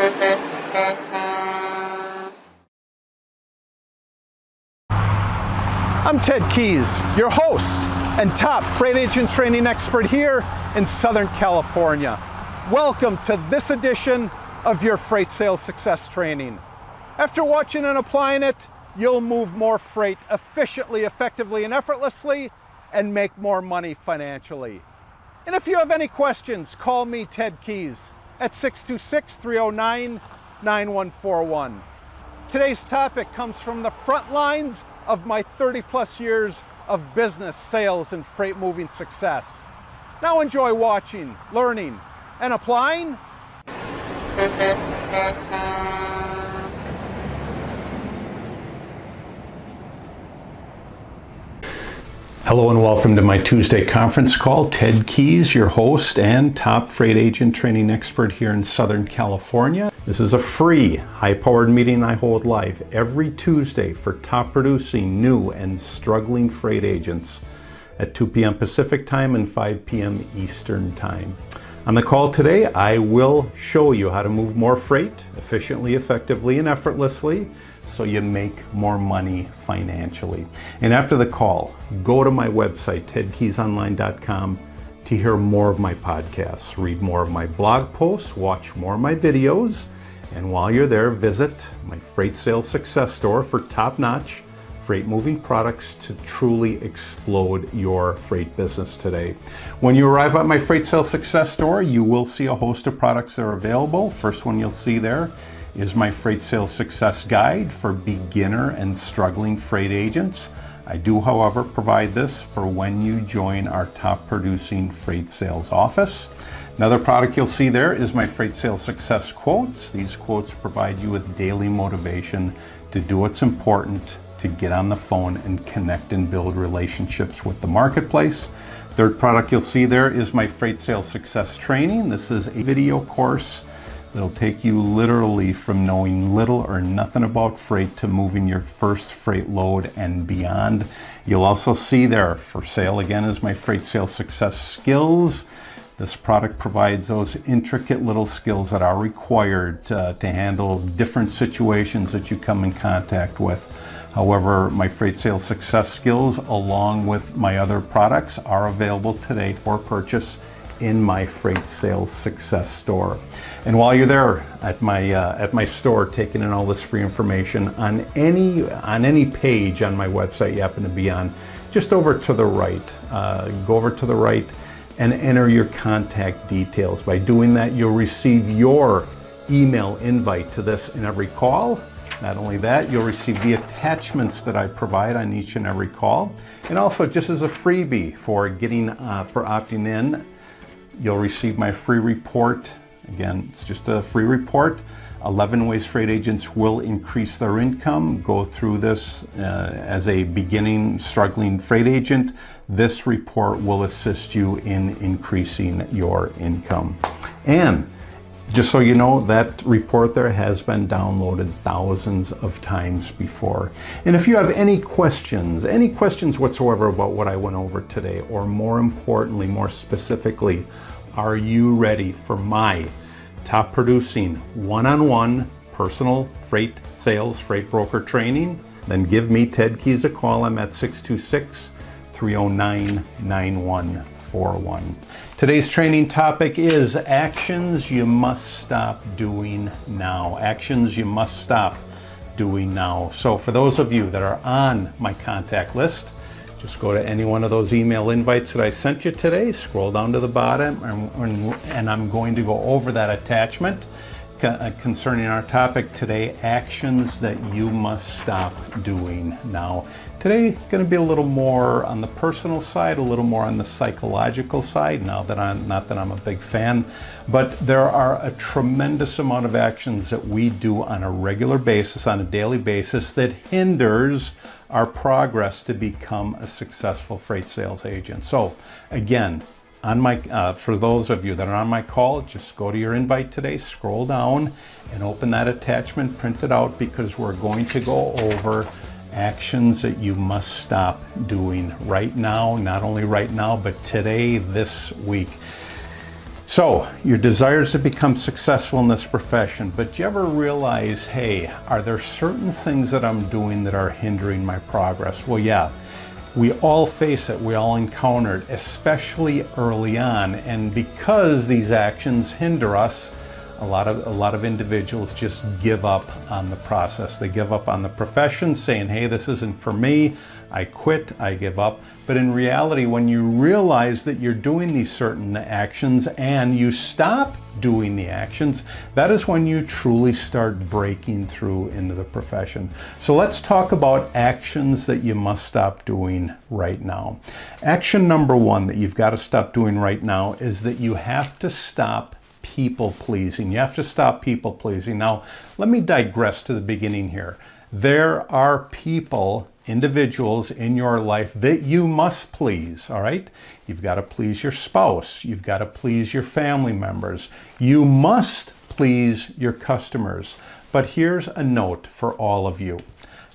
I'm Ted Keys, your host and top freight agent training expert here in Southern California. Welcome to this edition of your Freight Sales Success Training. After watching and applying it, you'll move more freight efficiently, effectively, and effortlessly, and make more money financially. And if you have any questions, call me, Ted Keys, at 626-309-9141. Today's topic comes from the front lines of my 30-plus years of business, sales, and freight moving success. Now enjoy watching, learning, and applying. Hello and welcome to my Tuesday conference call. Ted Keys, your host and top freight agent training expert here in Southern California. This is a free, high-powered meeting I hold live every Tuesday for top producing, new, and struggling freight agents at 2 p.m. Pacific time and 5 p.m. Eastern time. On the call today, I will show you how to move more freight efficiently, effectively, and effortlessly so you make more money financially. And after the call, go to my website, tedkeysonline.com, to hear more of my podcasts, read more of my blog posts, watch more of my videos, and while you're there, visit my Freight Sales Success Store for top-notch freight moving products to truly explode your freight business today. When you arrive at my Freight Sales Success Store, you will see a host of products that are available. First one you'll see there is my Freight Sales Success Guide for beginner and struggling freight agents. I do, however, provide this for when you join our top producing freight sales office. Another product you'll see there is my Freight Sales Success Quotes. These quotes provide you with daily motivation to do what's important, to get on the phone and connect and build relationships with the marketplace. Third product you'll see there is my Freight Sales Success Training. This is a video course that'll take you literally from knowing little or nothing about freight to moving your first freight load and beyond. You'll also see there for sale again is my Freight Sales Success Skills. This product provides those intricate little skills that are required to handle different situations that you come in contact with. However, my Freight Sales Success Skills, along with my other products, are available today for purchase in my Freight Sales Success Store. And while you're there at my store taking in all this free information, on any page on my website you happen to be on, just over to the right, go over to the right and enter your contact details. By doing that, you'll receive your email invite to this and every call. Not only that, you'll receive the attachments that I provide on each and every call. And also, just as a freebie for opting in, you'll receive my free report. Again, it's just a free report. 11 ways freight agents will increase their income. Go through this as a beginning, struggling freight agent. This report will assist you in increasing your income. And just so you know, that report there has been downloaded thousands of times before. And if you have any questions whatsoever about what I went over today, or more importantly, more specifically, are you ready for my top producing one-on-one personal freight sales, freight broker training? Then give me, Ted Keys, a call. I'm at 626-309-9141. Today's training topic is actions you must stop doing now. Actions you must stop doing now. So for those of you that are on my contact list, just go to any one of those email invites that I sent you today, scroll down to the bottom, and I'm going to go over that attachment concerning our topic today, actions that you must stop doing now. Today, going to be a little more on the personal side, a little more on the psychological side, not that I'm a big fan, but there are a tremendous amount of actions that we do on a regular basis, on a daily basis, that hinders our progress to become a successful freight sales agent. So again, for those of you that are on my call, just go to your invite today, scroll down and open that attachment, print it out, because we're going to go over actions that you must stop doing right now, not only right now, but today, this week. So, your desires to become successful in this profession, but do you ever realize, hey, are there certain things that I'm doing that are hindering my progress? Well, yeah, we all face it, we all encounter it, especially early on. And because these actions hinder us, a lot of individuals just give up on the process. They give up on the profession, saying, hey, this isn't for me. I quit, I give up. But in reality, when you realize that you're doing these certain actions and you stop doing the actions, that is when you truly start breaking through into the profession. So let's talk about actions that you must stop doing right now. Action number one that you've got to stop doing right now is that you have to stop people pleasing. You have to stop people pleasing. Now, let me digress to the beginning here. There are people, individuals in your life that you must please, all right? You've got to please your spouse. You've got to please your family members. You must please your customers. But here's a note for all of you.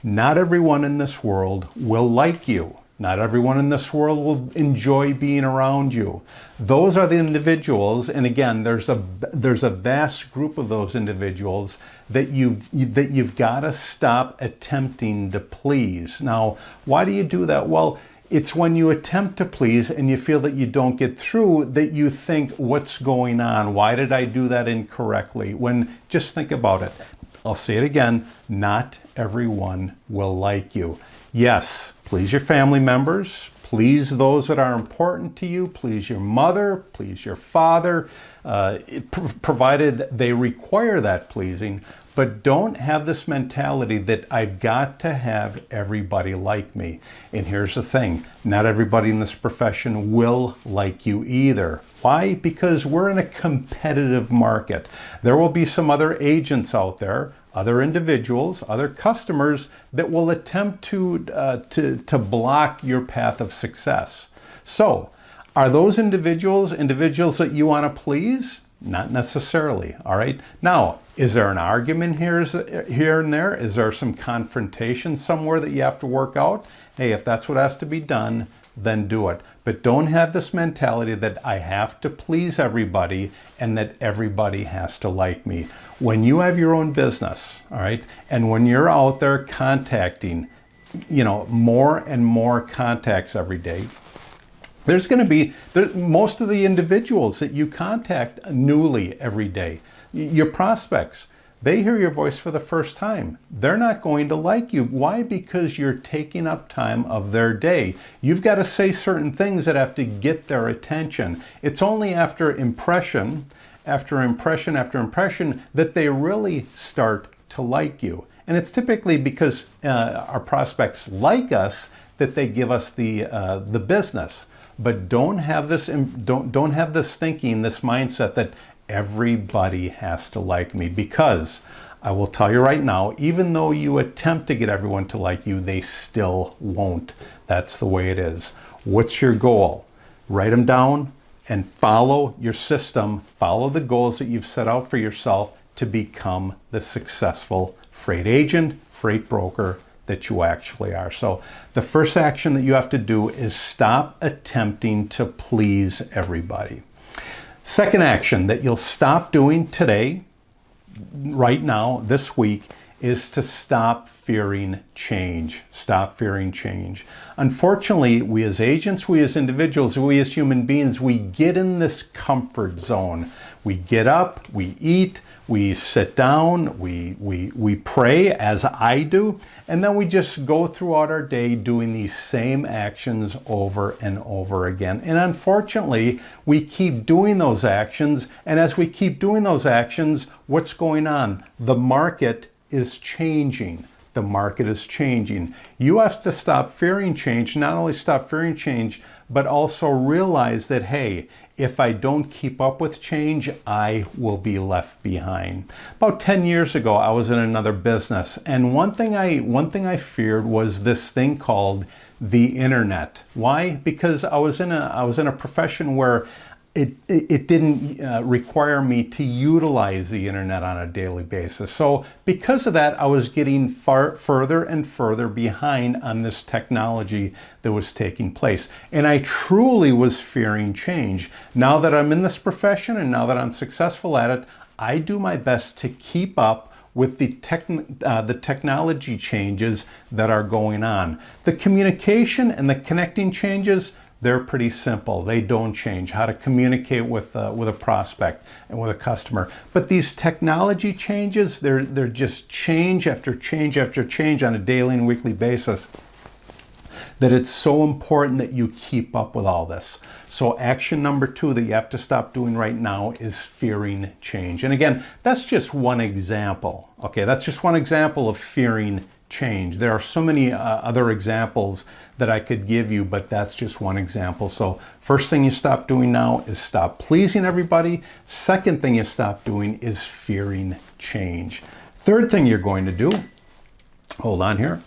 Not everyone in this world will like you. Not everyone in this world will enjoy being around you. Those are the individuals, and again, there's a vast group of those individuals that you've got to stop attempting to please. Now, why do you do that? Well, it's when you attempt to please and you feel that you don't get through that you think, what's going on? Why did I do that incorrectly? When, just think about it. I'll say it again, not everyone will like you. Yes, please your family members, please those that are important to you, please your mother, please your father, provided they require that pleasing. But don't have this mentality that I've got to have everybody like me. And here's the thing, not everybody in this profession will like you either. Why? Because we're in a competitive market. There will be some other agents out there, other individuals, other customers that will attempt to block your path of success. So, are those individuals that you want to please? Not necessarily, all right? Now, is there an argument here and there? Is there some confrontation somewhere that you have to work out? Hey, if that's what has to be done, then do it. But don't have this mentality that I have to please everybody and that everybody has to like me. When you have your own business, all right, and when you're out there contacting, more and more contacts every day, there's going to be, most of the individuals that you contact newly every day, your prospects, they hear your voice for the first time. They're not going to like you. Why? Because you're taking up time of their day. You've got to say certain things that have to get their attention. It's only after impression, after impression, after impression, that they really start to like you. And it's typically because our prospects like us that they give us the business. But don't have this thinking, this mindset that everybody has to like me, because I will tell you right now, even though you attempt to get everyone to like you, they still won't. That's the way it is. What's your goal? Write them down and follow your system, follow the goals that you've set out for yourself to become the successful freight agent, freight broker that you actually are. So the first action that you have to do is stop attempting to please everybody. Second action that you'll stop doing today, right now, this week, is to stop fearing change. Stop fearing change. Unfortunately, we as agents, we as individuals, we as human beings, we get in this comfort zone. We get up, we eat, we sit down, we pray, as I do, and then we just go throughout our day doing these same actions over and over again. And unfortunately, we keep doing those actions, and as we keep doing those actions, what's going on? The market is changing. The market is changing. You have to stop fearing change, not only stop fearing change, but also realize that, hey, if I don't keep up with change, I will be left behind. About 10 years ago, I was in another business, and one thing I feared was this thing called the internet. Why? Because I was in a profession where it didn't require me to utilize the internet on a daily basis. So because of that, I was getting further and further behind on this technology that was taking place. And I truly was fearing change. Now that I'm in this profession and now that I'm successful at it, I do my best to keep up with the technology changes that are going on. The communication and the connecting changes, they're pretty simple. They don't change. How to communicate with a prospect and with a customer. But these technology changes, they're just change after change after change on a daily and weekly basis, that it's so important that you keep up with all this. So action number 2 that you have to stop doing right now is fearing change. And again, that's just one example. Okay, that's just one example of fearing change. There are so many other examples that I could give you, but that's just one example. So first thing you stop doing now is stop pleasing everybody. Second thing you stop doing is fearing change. Third thing you're going to do, hold on here.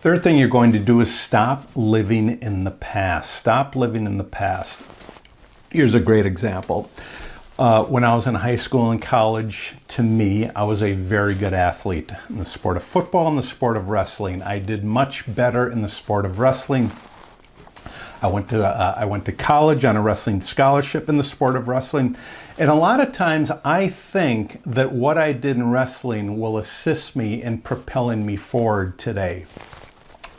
Third thing you're going to do is stop living in the past. Stop living in the past. Here's a great example. When I was in high school and college, to me, I was a very good athlete in the sport of football and the sport of wrestling. I did much better in the sport of wrestling. I went to college on a wrestling scholarship in the sport of wrestling. And a lot of times I think that what I did in wrestling will assist me in propelling me forward today.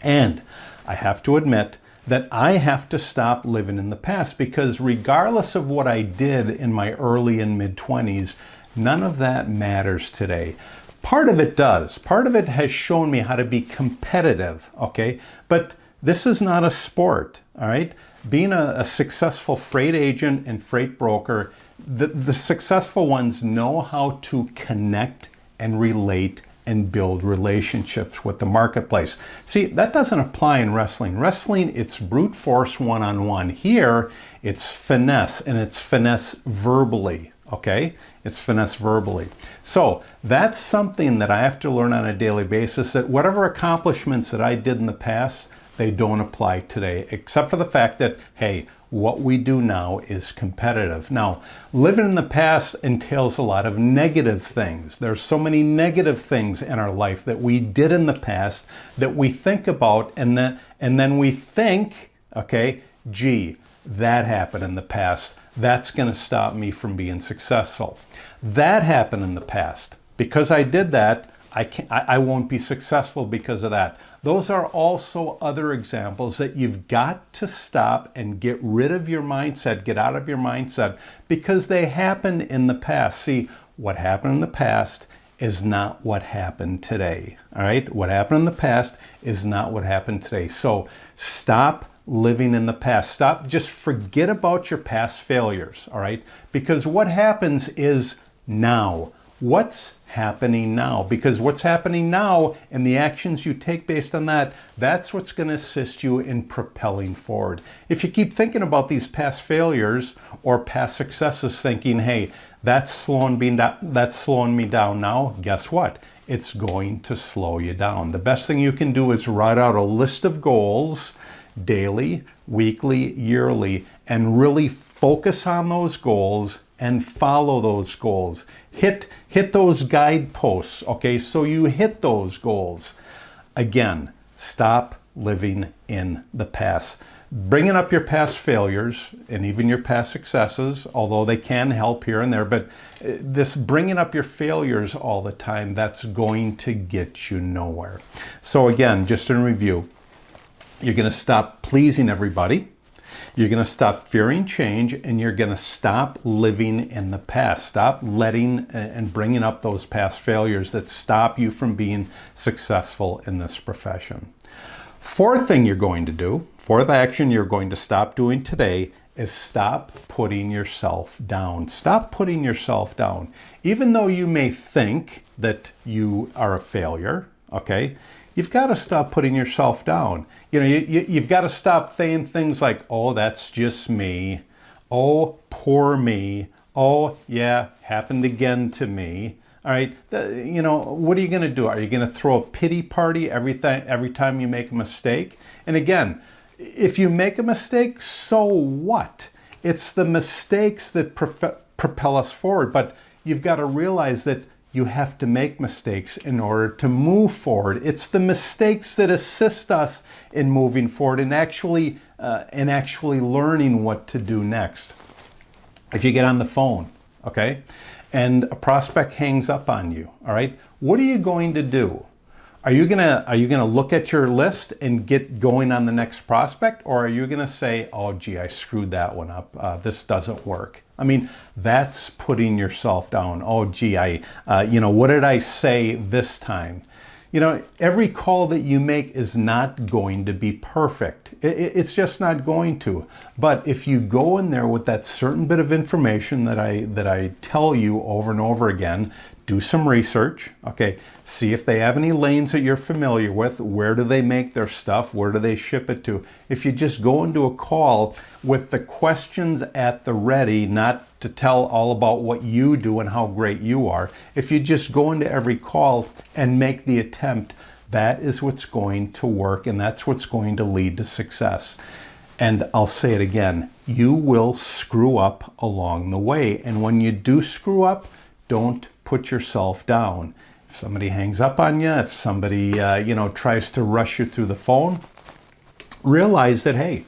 And I have to admit that I have to stop living in the past, because regardless of what I did in my early and mid-20s, none of that matters today. Part of it does. Part of it has shown me how to be competitive, okay? But this is not a sport, all right? Being a successful freight agent and freight broker, the successful ones know how to connect and relate and build relationships with the marketplace. See, that doesn't apply in wrestling. Wrestling, it's brute force one-on-one. Here, it's finesse, and it's finesse verbally, okay? It's finesse verbally. So that's something that I have to learn on a daily basis, that whatever accomplishments that I did in the past, they don't apply today, except for the fact that, hey, what we do now is competitive. Now, living in the past entails a lot of negative things. There's so many negative things in our life that we did in the past that we think about, and then we think, okay, gee, that happened in the past. That's going to stop me from being successful. That happened in the past. Because I did that, I won't be successful because of that. Those are also other examples that you've got to stop and get rid of your mindset, get out of your mindset, because they happened in the past. See, what happened in the past is not what happened today. All right? What happened in the past is not what happened today. So stop living in the past. Stop, just forget about your past failures. All right? Because what happens is now. What's happening now? Because what's happening now and the actions you take based on that, that's what's going to assist you in propelling forward. If you keep thinking about these past failures or past successes, thinking, hey, that's slowing me down now, guess what? It's going to slow you down. The best thing you can do is write out a list of goals, daily, weekly, yearly, and really focus on those goals and follow those goals. Hit those guideposts, okay? So you hit those goals. Again, stop living in the past. Bringing up your past failures and even your past successes, although they can help here and there, but this bringing up your failures all the time, that's going to get you nowhere. So again, just in review, you're going to stop pleasing everybody. You're going to stop fearing change, and you're going to stop living in the past. Stop letting and bringing up those past failures that stop you from being successful in this profession. Fourth thing you're going to do, fourth action you're going to stop doing today, is stop putting yourself down. Stop putting yourself down. Even though you may think that you are a failure, okay, you've got to stop putting yourself down. You know, you've got to stop saying things like, oh, that's just me. Oh, poor me. Oh, yeah, happened again to me. All right, you know, what are you going to do? Are you going to throw a pity party every time you make a mistake? And again, if you make a mistake, so what? It's the mistakes that propel us forward. But you've got to realize that you have to make mistakes in order to move forward. It's the mistakes that assist us in moving forward and actually learning what to do next. If you get on the phone, okay, and a prospect hangs up on you, all right, what are you going to do? Are you gonna look at your list and get going on the next prospect, or are you gonna say, "Oh, gee, I screwed that one up. This doesn't work"? I mean, that's putting yourself down. Oh, gee, what did I say this time? Every call that you make is not going to be perfect. It's just not going to. But if you go in there with that certain bit of information that I tell you over and over again, do some research, okay? See if they have any lanes that you're familiar with. Where do they make their stuff? Where do they ship it to? If you just go into a call with the questions at the ready, not to tell all about what you do and how great you are, if you just go into every call and make the attempt, that is what's going to work, and that's what's going to lead to success. And I'll say it again, you will screw up along the way. And when you do screw up, don't put yourself down. If somebody hangs up on you, if somebody tries to rush you through the phone, realize that, hey,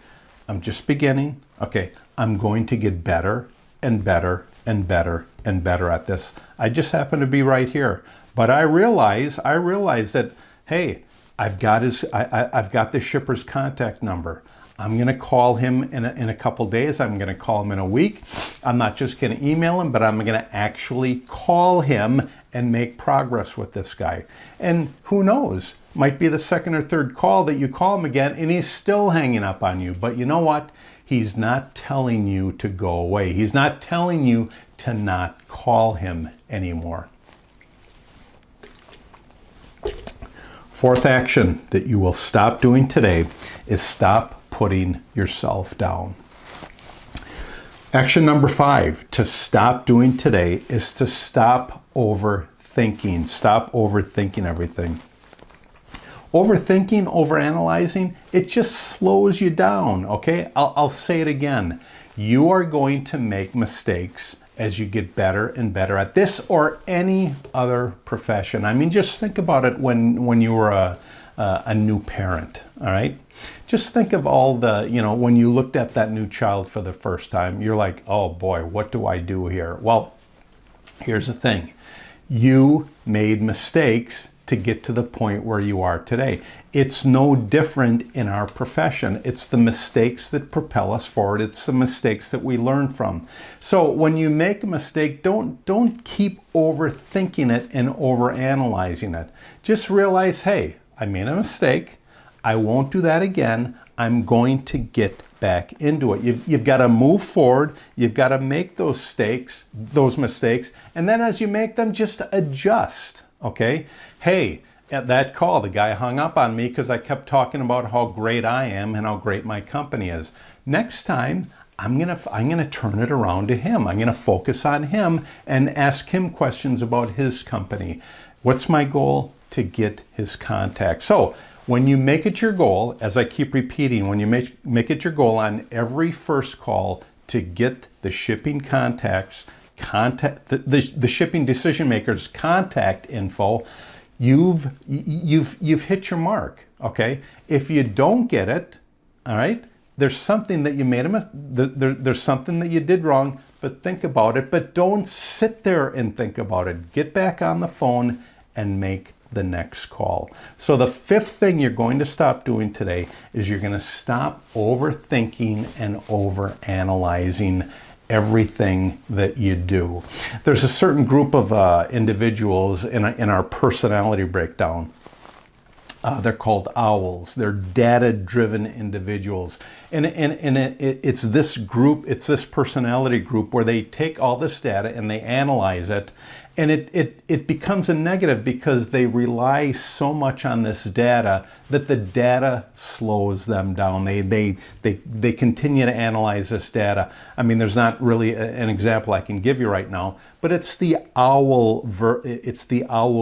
I'm just beginning. Okay, I'm going to get better and better and better and better at this. I just happen to be right here. But I realize that, hey, I've got the shipper's contact number. I'm going to call him in a couple days. I'm going to call him in a week. I'm not just going to email him, but I'm going to actually call him and make progress with this guy. And who knows, might be the second or third call that you call him again and he's still hanging up on you. But you know what? He's not telling you to go away. He's not telling you to not call him anymore. Fourth action that you will stop doing today is stop putting yourself down. Action number 5 to stop doing today is to stop overthinking. Stop overthinking everything. Overthinking, overanalyzing, it just slows you down, okay? I'll say it again. You are going to make mistakes as you get better and better at this or any other profession. I mean, just think about it when you were a new parent, all right? Just think of all the, when you looked at that new child for the first time, you're like, oh boy, what do I do here? Well, here's the thing. You made mistakes to get to the point where you are today. It's no different in our profession. It's the mistakes that propel us forward. It's the mistakes that we learn from. So when you make a mistake, don't keep overthinking it and overanalyzing it. Just realize, hey, I made a mistake. I won't do that again. I'm going to get back into it. You've got to move forward. You've got to make those mistakes. And then as you make them, just adjust. Okay? Hey, at that call, the guy hung up on me because I kept talking about how great I am and how great my company is. Next time, I'm gonna turn it around to him. I'm gonna focus on him and ask him questions about his company. What's my goal? To get his contact. So when you make it your goal, as I keep repeating, when you make it your goal on every first call to get the shipping contacts, the shipping decision makers contact info, you've hit your mark. Okay. If you don't get it, all right, there's something that you made there's something that you did wrong. But think about it. But don't sit there and think about it. Get back on the phone and make the next call. So the fifth thing you're going to stop doing today is you're going to stop overthinking and overanalyzing everything that you do. There's a certain group of individuals in our personality breakdown. They're called owls. They're data-driven individuals. It's this group, it's this personality group where they take all this data and they analyze it, and it becomes a negative because they rely so much on this data that the data slows them down. They continue to analyze this data. I mean, there's not really an example I can give you right now, but it's the owl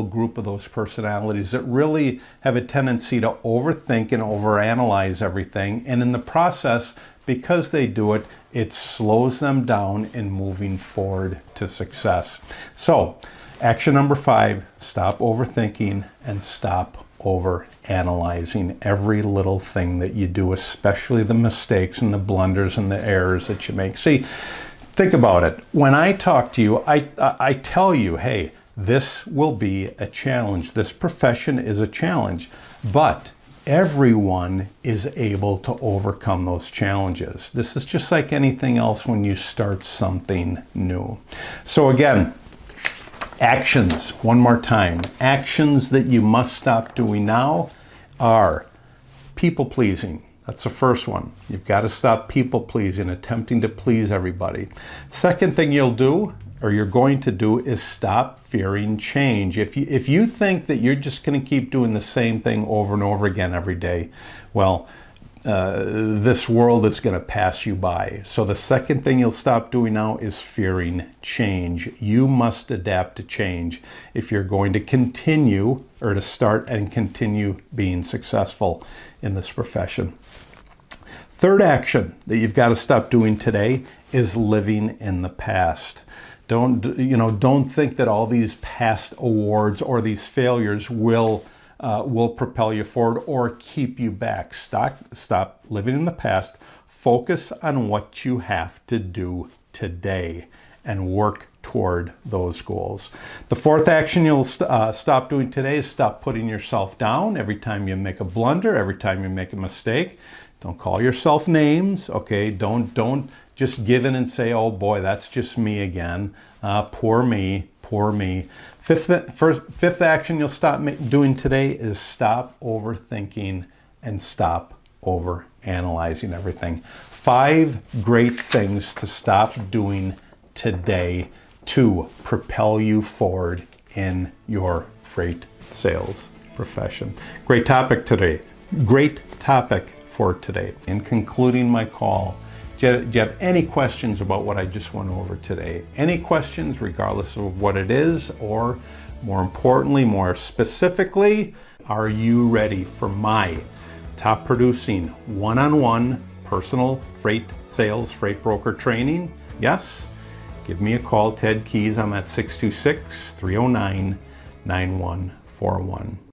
group of those personalities that really have a tendency to overthink and overanalyze everything, and in the process, because they do it, it slows them down in moving forward to success. So, action number 5, stop overthinking and stop overanalyzing every little thing that you do, especially the mistakes and the blunders and the errors that you make. See, think about it. When I talk to you, I tell you, hey, this will be a challenge. This profession is a challenge, but everyone is able to overcome those challenges. This is just like anything else when you start something new. So again, actions, one more time. Actions that you must stop doing now are people pleasing. That's the first one. You've got to stop people pleasing, attempting to please everybody. Second thing you'll do, or you're going to do, is stop fearing change. If you think that you're just going to keep doing the same thing over and over again every day, well, this world is going to pass you by. So the second thing you'll stop doing now is fearing change. You must adapt to change if you're going to continue, or to start and continue being successful in this profession. Third action that you've got to stop doing today is living in the past. Don't think that all these past awards or these failures will propel you forward or keep you back. Stop living in the past. Focus on what you have to do today and work toward those goals. The fourth action you'll stop doing today is stop putting yourself down every time you make a blunder, every time you make a mistake. Don't call yourself names, okay? Don't just give in and say, oh boy, that's just me again. Poor me, poor me. Fifth action you'll stop doing today is stop overthinking and stop overanalyzing everything. 5 great things to stop doing today to propel you forward in your freight sales profession. Great topic today. Great topic for today. In concluding my call, do you have any questions about what I just went over today? Any questions, regardless of what it is, or more importantly, more specifically, are you ready for my top producing one-on-one personal freight sales, freight broker training? Yes? Give me a call, Ted Keys. I'm at 626-309-9141.